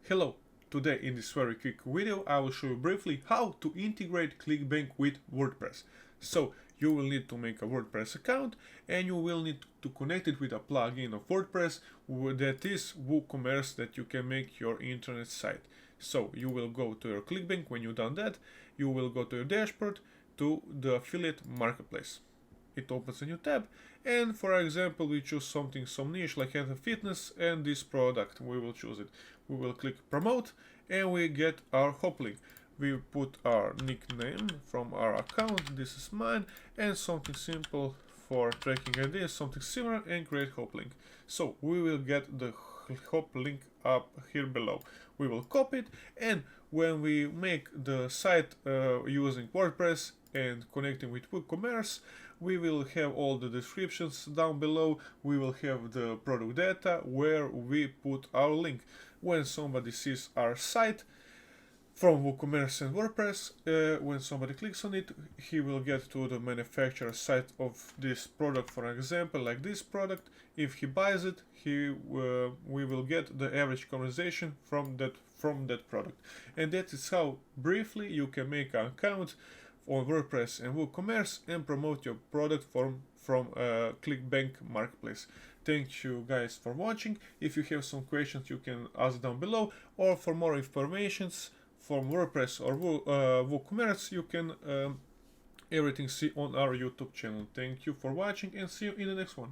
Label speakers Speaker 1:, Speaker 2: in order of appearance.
Speaker 1: Hello, today in this very quick video I will show you briefly how to integrate Clickbank with WordPress. So you will need to make a WordPress account and you will need to connect it with a plugin of WordPress that is WooCommerce that you can make your internet site. So you will go to your Clickbank. When you've done that, you will go to your dashboard to the affiliate marketplace. It opens a new tab, and for example we choose some niche like health and fitness, and this product we will choose it. We will click promote and we get our hop link. We put our nickname from our account, this is mine, and something simple for tracking ID, something similar, and create hop link. So we will get the hop link up here below. We will copy it, and when we make the site using WordPress and connecting with WooCommerce, we will have all the descriptions down below. We will have the product data where we put our link. When somebody sees our site from WooCommerce and WordPress, when somebody clicks on it, he will get to the manufacturer site of this product, for example, like this product. If he buys it, we will get the average conversation from that product. And that is how briefly you can make an account on WordPress and WooCommerce and promote your product from Clickbank marketplace. Thank you guys for watching. If you have some questions, you can ask down below, or for more information from WordPress or WooCommerce, you can everything see on our YouTube channel. Thank you for watching and see you in the next one.